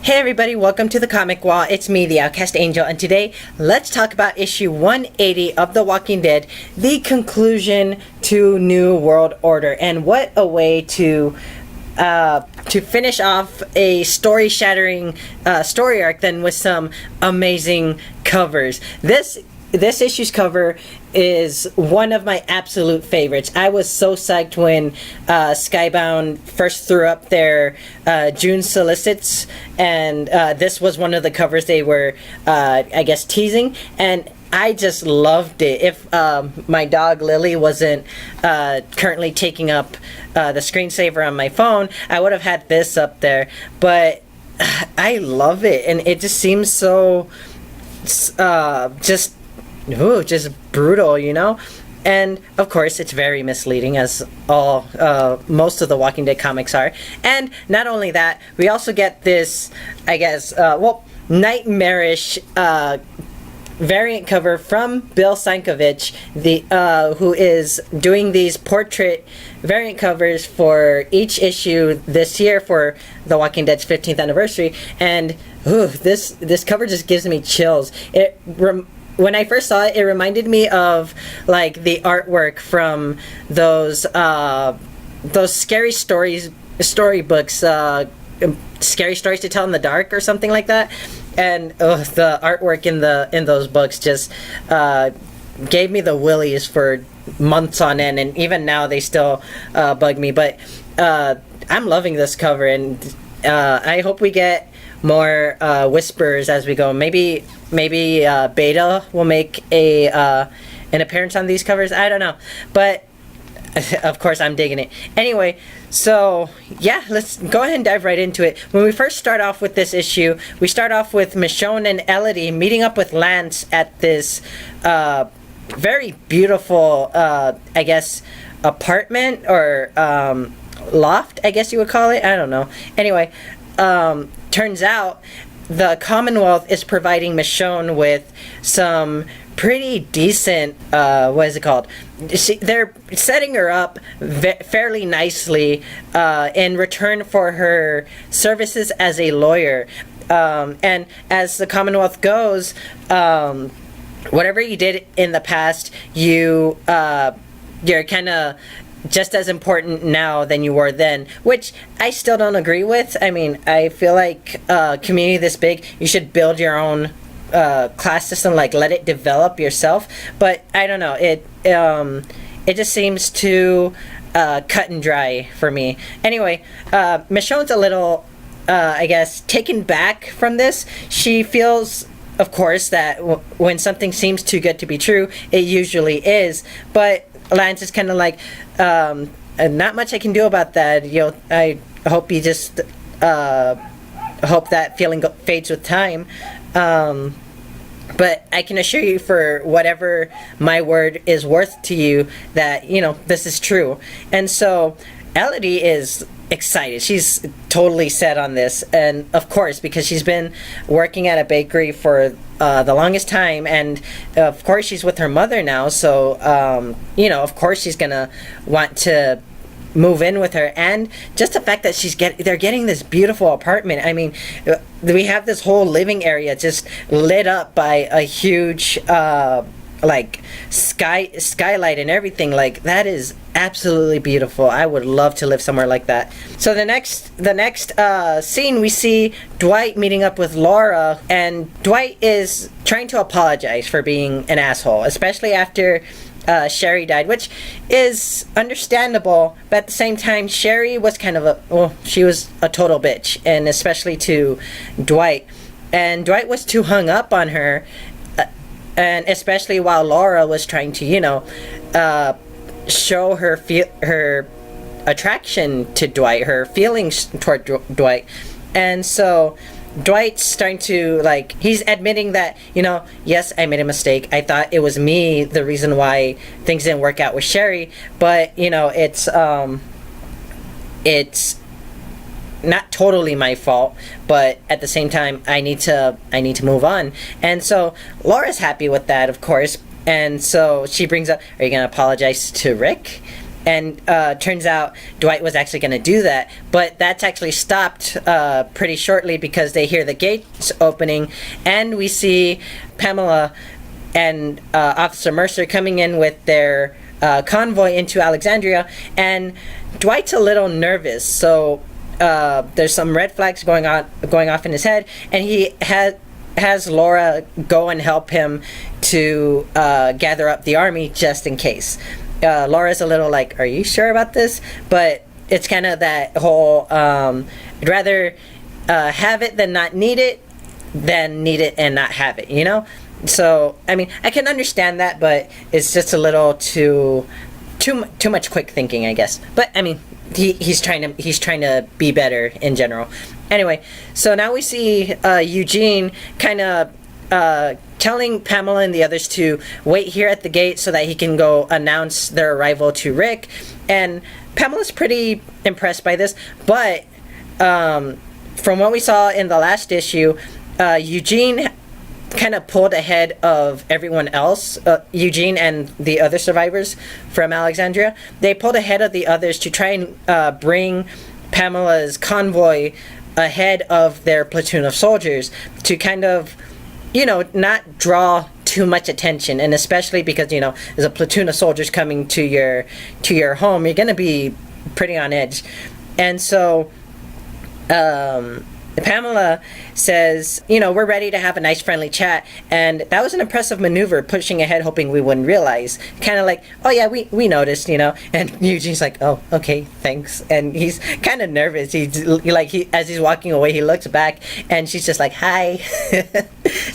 Hey everybody, welcome to the Comic Wall. It's me, the Outcast Angel, and today let's talk about issue 180 of The Walking Dead, the conclusion to New World Order. And what a way to finish off a story-shattering story arc than with some amazing covers. This issue's cover is one of my absolute favorites. I was so psyched when Skybound first threw up their June solicits, and this was one of the covers they were, I guess, teasing, and I just loved it. If my dog Lily wasn't currently taking up the screensaver on my phone, I would have had this up there, but I love it, and it just seems so just brutal, you know? And of course it's very misleading, as all most of the Walking Dead comics are. And not only that, we also get this, I guess, nightmarish variant cover from Bill Seinkiewicz, who is doing these portrait variant covers for each issue this year for The Walking Dead's 15th anniversary. And this cover just gives me chills. When I first saw it, it reminded me of like the artwork from those scary storybooks, Scary Stories to Tell in the Dark or something like that. And the artwork in those books just gave me the willies for months on end, and even now they still bug me. But I'm loving this cover, and I hope we get more whispers as we go. Maybe Beta will make an appearance on these covers. I don't know, but of course I'm digging it. Anyway, so yeah, let's go ahead and dive right into it. When we first start off with this issue, we start off with Michonne and Elodie meeting up with Lance at this very beautiful, I guess, apartment or loft, I guess you would call it. I don't know. Anyway, turns out the Commonwealth is providing Michonne with some pretty decent, what is it called? They're setting her up fairly nicely in return for her services as a lawyer. And as the Commonwealth goes, whatever you did in the past, you're kind of just as important now than you were then, which I still don't agree with. I mean, I feel like a community this big, you should build your own class system, like let it develop yourself. But I don't know, it just seems too cut and dry for me. Anyway, Michonne's a little, I guess, taken back from this. She feels, of course, that when something seems too good to be true, it usually is. But Lance is kind of like, not much I can do about that. I hope you just hope that feeling fades with time. But I can assure you, for whatever my word is worth to you, that this is true. And so Elodie is excited. She's totally set on this, and of course, because she's been working at a bakery for the longest time, and of course she's with her mother now, so of course she's gonna want to move in with her. And just the fact that they're getting this beautiful apartment. I mean, we have this whole living area just lit up by a huge like skylight and everything. Like, that is absolutely beautiful. I would love to live somewhere like that. So the next scene, we see Dwight meeting up with Laura, and Dwight is trying to apologize for being an asshole, especially after Sherry died, which is understandable, but at the same time, Sherry was kind of she was a total bitch, and especially to Dwight. And Dwight was too hung up on her, and especially while Laura was trying to, show her attraction to Dwight, her feelings toward Dwight. And so Dwight's starting to, like, he's admitting that, yes, I made a mistake. I thought it was me, the reason why things didn't work out with Sherry, but, it's not totally my fault, but at the same time, I need to move on. And so Laura's happy with that, of course, and so she brings up, are you going to apologize to Rick? And turns out Dwight was actually going to do that, but that's actually stopped pretty shortly because they hear the gates opening, and we see Pamela and Officer Mercer coming in with their convoy into Alexandria, and Dwight's a little nervous, so there's some red flags going off in his head, and he has Laura go and help him to gather up the army just in case. Laura's a little like, are you sure about this? But it's kind of that whole I'd rather have it than not need it than need it and not have it, you know? So I mean, I can understand that, but it's just a little too much quick thinking, I guess. But I mean, he's trying to be better in general. Anyway, so now we see Eugene kind of telling Pamela and the others to wait here at the gate so that he can go announce their arrival to Rick. And Pamela's pretty impressed by this, but from what we saw in the last issue, Eugene kind of pulled ahead of everyone else. Eugene and the other survivors from Alexandria, they pulled ahead of the others to try and bring Pamela's convoy ahead of their platoon of soldiers to kind of, you know, not draw too much attention. And especially because, you know, there's a platoon of soldiers coming to your home, you're gonna be pretty on edge. And so Pamela says, you know, we're ready to have a nice friendly chat, and that was an impressive maneuver, pushing ahead hoping we wouldn't realize. Kind of like, oh yeah, we noticed, you know. And Eugene's like, oh, okay, thanks. And he's kind of nervous. As he's walking away, he looks back and she's just like, hi.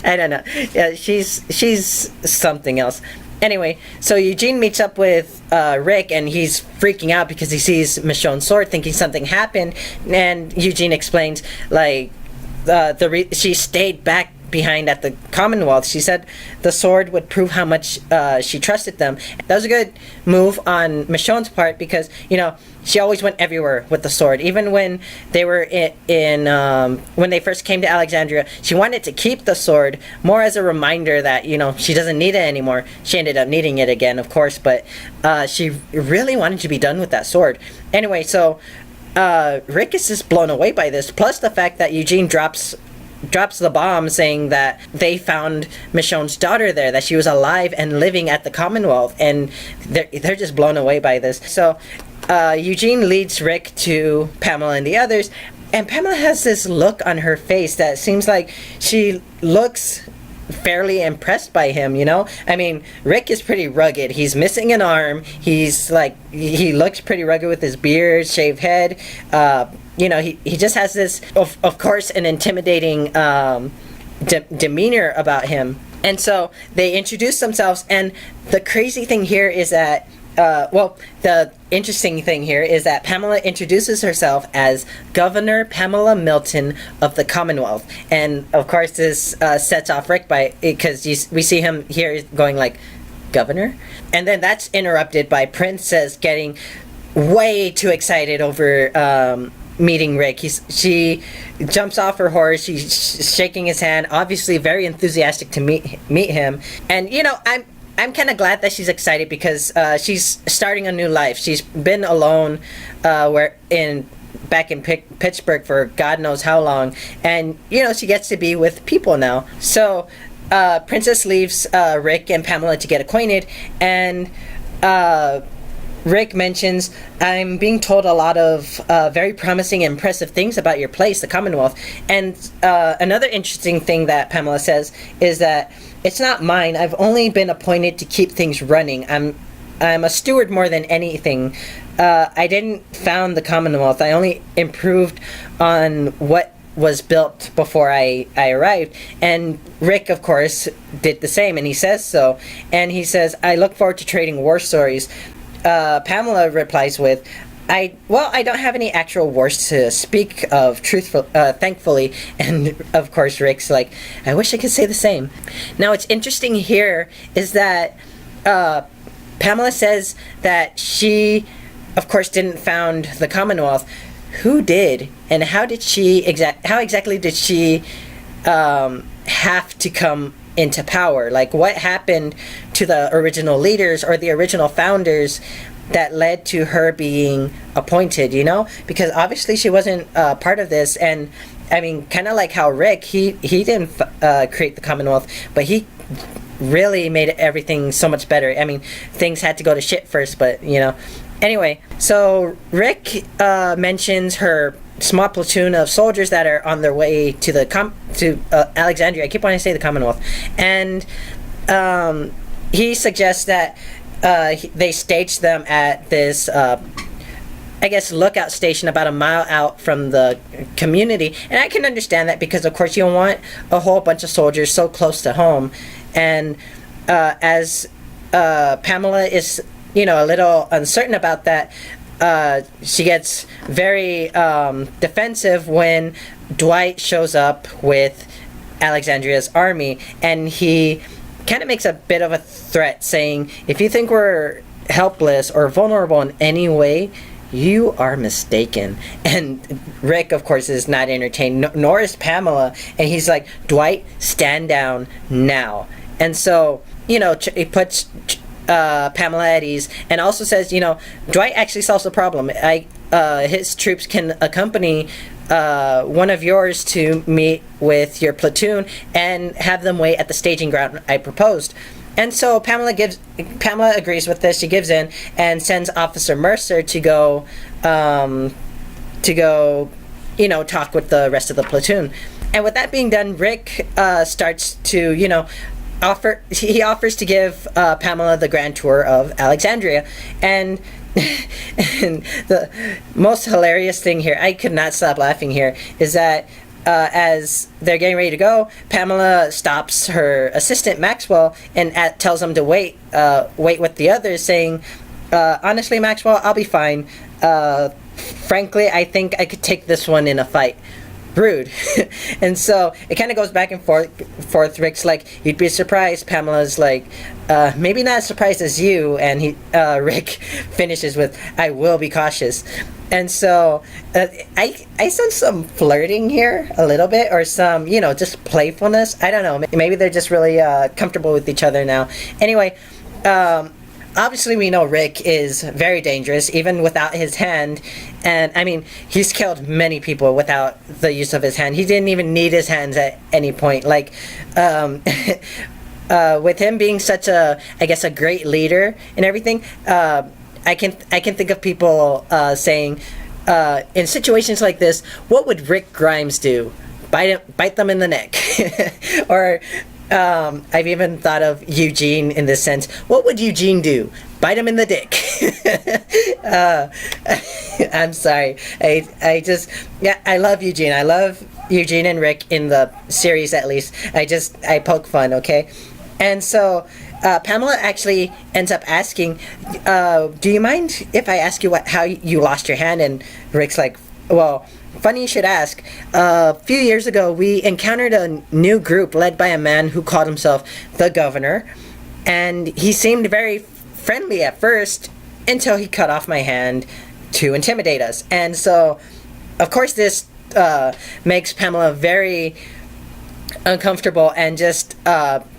I don't know. Yeah, she's something else. Anyway, so Eugene meets up with Rick, and he's freaking out because he sees Michonne's sword, thinking something happened. And Eugene explains, like, she stayed back behind at the Commonwealth. She said the sword would prove how much she trusted them. That was a good move on Michonne's part because, you know, she always went everywhere with the sword. Even when they were when they first came to Alexandria, she wanted to keep the sword more as a reminder that, you know, she doesn't need it anymore. She ended up needing it again, of course, but she really wanted to be done with that sword. Anyway, so Rick is just blown away by this, plus the fact that Eugene drops the bomb saying that they found Michonne's daughter there, that she was alive and living at the Commonwealth, and they're just blown away by this. So Eugene leads Rick to Pamela and the others, and Pamela has this look on her face that seems like she looks fairly impressed by him, you know? I mean, Rick is pretty rugged. He's missing an arm. He looks pretty rugged with his beard, shaved head. You know, he just has this, of course, an intimidating demeanor about him. And so they introduce themselves, and the crazy thing here is that the interesting thing here is that Pamela introduces herself as Governor Pamela Milton of the Commonwealth. And of course this sets off Rick because we see him here going like, Governor? And then that's interrupted by Princess getting way too excited over meeting Rick. She jumps off her horse, she's shaking his hand, obviously very enthusiastic to meet him. And you know, I'm kind of glad that she's excited because she's starting a new life. She's been alone back in Pittsburgh for God knows how long, and you know, she gets to be with people now. So Princess leaves Rick and Pamela to get acquainted, and Rick mentions, I'm being told a lot of very promising and impressive things about your place, the Commonwealth. And another interesting thing that Pamela says is that it's not mine. I've only been appointed to keep things running. I'm a steward more than anything. I didn't found the Commonwealth. I only improved on what was built before I arrived. And Rick, of course, did the same, and he says so. And he says, I look forward to trading war stories. Pamela replies with, I don't have any actual wars to speak of, thankfully. And of course Rick's like, I wish I could say the same. Now what's interesting here is that Pamela says that she, of course, didn't found the Commonwealth. Who did? And how exactly did she have to come into power? Like, what happened to the original leaders or the original founders that led to her being appointed, you know, because obviously she wasn't part of this. And I mean, kind of like how Rick, he didn't create the Commonwealth, but he really made everything so much better. I mean, things had to go to shit first, but you know. Anyway, so Rick mentions her small platoon of soldiers that are on their way to the Alexandria. I keep wanting to say the Commonwealth, and he suggests that they stage them at this, I guess, lookout station about a mile out from the community. And I can understand that, because of course you don't want a whole bunch of soldiers so close to home. And as Pamela is, you know, a little uncertain about that, she gets very defensive when Dwight shows up with Alexandria's army, and he kind of makes a bit of a threat, saying, if you think we're helpless or vulnerable in any way, you are mistaken. And Rick, of course, is not entertained, nor is Pamela, and he's like, Dwight, stand down now. And so, you know, he puts Pamela at ease, and also says, you know, Dwight actually solves the problem. His troops can accompany one of yours to meet with your platoon and have them wait at the staging ground I proposed. And so Pamela agrees with this. She gives in and sends Officer Mercer to go, you know, talk with the rest of the platoon. And with that being done, Rick starts to, you know, he offers to give Pamela the grand tour of Alexandria. And the most hilarious thing here, I could not stop laughing here, is that as they're getting ready to go, Pamela stops her assistant Maxwell and tells him to wait with the others, saying, honestly, Maxwell, I'll be fine. Frankly, I think I could take this one in a fight. Rude. And so it kind of goes back and forth. Rick's like, you'd be surprised. Pamela's like, maybe not as surprised as you. And Rick finishes with, I will be cautious. And so I sense some flirting here a little bit, or some, you know, just playfulness. I don't know. Maybe they're just really comfortable with each other now. Anyway, obviously we know Rick is very dangerous, even without his hand. And I mean, he's killed many people without the use of his hand. He didn't even need his hands at any point. Like, with him being such a, I guess, a great leader and everything, I can think of people saying, in situations like this, what would Rick Grimes do? Bite them in the neck. Or I've even thought of Eugene in this sense. What would Eugene do? Bite him in the dick. I'm sorry. I love Eugene. I love Eugene and Rick in the series, at least. I poke fun, okay? And so Pamela actually ends up asking, do you mind if I ask you how you lost your hand? And Rick's like, well, funny you should ask. A few years ago, we encountered a new group led by a man who called himself the Governor. And he seemed very friendly at first, until he cut off my hand to intimidate us. And so, of course, this makes Pamela very uncomfortable and just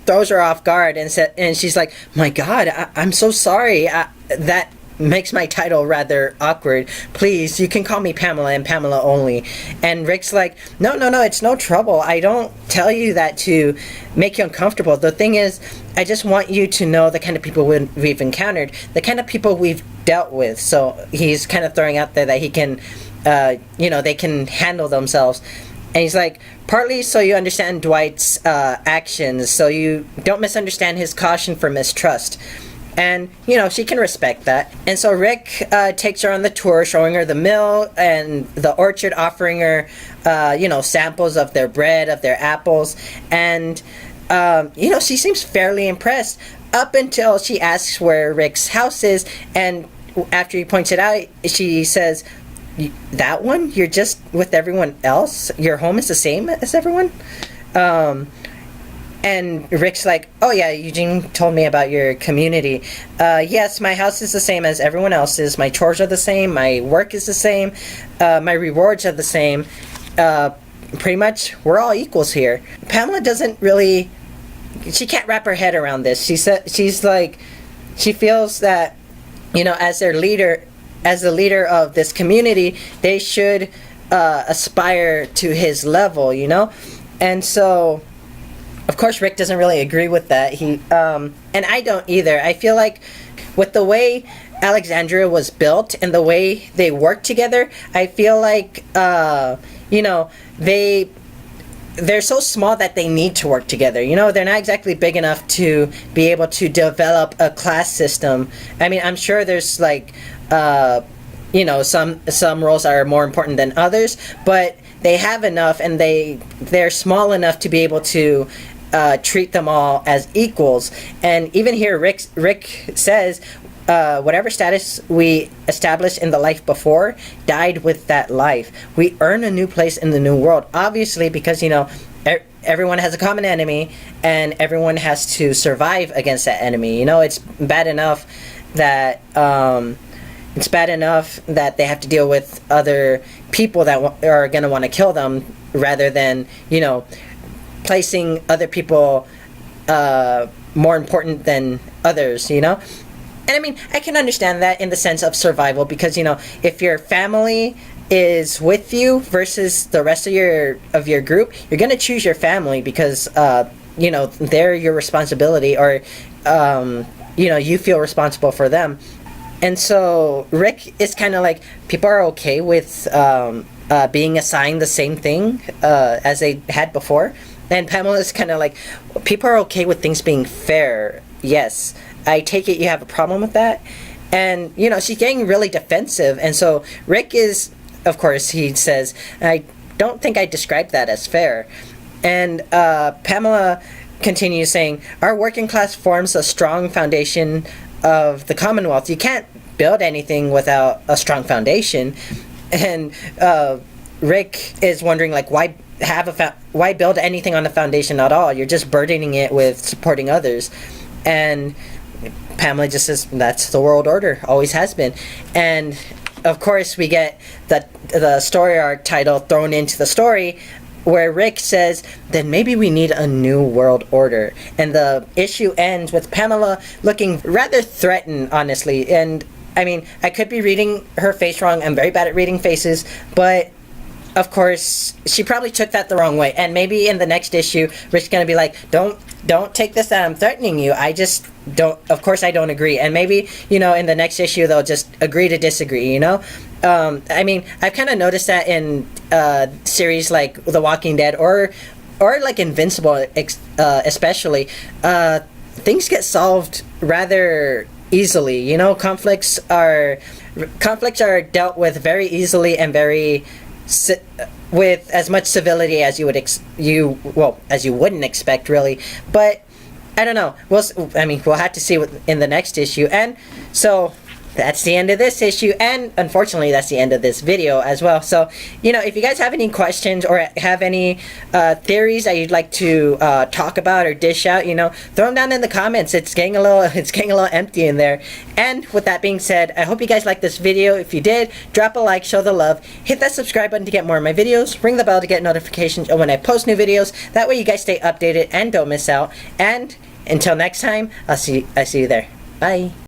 throws her off guard, and she's like, my God, I'm so sorry. That makes my title rather awkward. Please, you can call me Pamela and Pamela only. And Rick's like, no, it's no trouble. I don't tell you that to make you uncomfortable. The thing is, I just want you to know the kind of people we've encountered, the kind of people we've dealt with. So he's kind of throwing out there that he can, they can handle themselves. And he's like, partly so you understand Dwight's actions, so you don't misunderstand his caution for mistrust. And, she can respect that. And so Rick takes her on the tour, showing her the mill and the orchard, offering her, samples of their bread, of their apples. And, she seems fairly impressed up until she asks where Rick's house is. And after he points it out, she says, that one? You're just with everyone else? Your home is the same as everyone? And Rick's like, oh yeah, Eugene told me about your community. Yes, my house is the same as everyone else's. My chores are the same. My work is the same. My rewards are the same. Pretty much, we're all equals here. Pamela doesn't really... She can't wrap her head around this. She feels that, as their leader, as the leader of this community, they should aspire to his level, and so of course Rick doesn't really agree with that. And I don't either. I feel like with the way Alexandria was built and the way they work together, I feel like they're so small that they need to work together. They're not exactly big enough to be able to develop a class system. I mean, I'm sure there's like some roles are more important than others, but they have enough, and they're small enough to be able to treat them all as equals. And even here, Rick says, whatever status we established in the life before died with that life. We earn a new place in the new world, obviously, because everyone has a common enemy, and everyone has to survive against that enemy. It's bad enough that they have to deal with other people that are going to want to kill them, rather than placing other people more important than others. And I mean, I can understand that in the sense of survival, because if your family is with you versus the rest of your group, you're going to choose your family because they're your responsibility, or you feel responsible for them. And so Rick is kind of like, people are okay with being assigned the same thing as they had before. And Pamela's kind of like, people are okay with things being fair. Yes, I take it you have a problem with that. And she's getting really defensive. And so Rick is, of course, he says, I don't think I described that as fair. And Pamela continues saying, our working class forms a strong foundation of the Commonwealth. You can't build anything without a strong foundation. And Rick is wondering, like, why build anything on the foundation at all? You're just burdening it with supporting others. And Pamela just says, that's the world order, always has been. And of course we get the story arc title thrown into the story, where Rick says, then maybe we need a new world order. And the issue ends with Pamela looking rather threatened, honestly. And I mean, I could be reading her face wrong. I'm very bad at reading faces, but of course she probably took that the wrong way. And maybe in the next issue, Rick's gonna be like, don't take this that I'm threatening you. I just don't, of course I don't agree. And maybe, in the next issue they'll just agree to disagree, I mean, I've kind of noticed that in series like The Walking Dead or like Invincible, especially, things get solved rather easily. Conflicts are dealt with very easily and very with as much civility as you would as you wouldn't expect, really. But I don't know. We'll have to see in the next issue. And so that's the end of this issue, and unfortunately that's the end of this video as well. So if you guys have any questions or have any theories that you'd like to talk about or dish out, throw them down in the comments. It's getting a little empty in there. And with that being said, I hope you guys liked this video. If you did, drop a like, show the love, hit that subscribe button to get more of my videos, ring the bell to get notifications when I post new videos. That way you guys stay updated and don't miss out. And until next time, I'll see you there. Bye.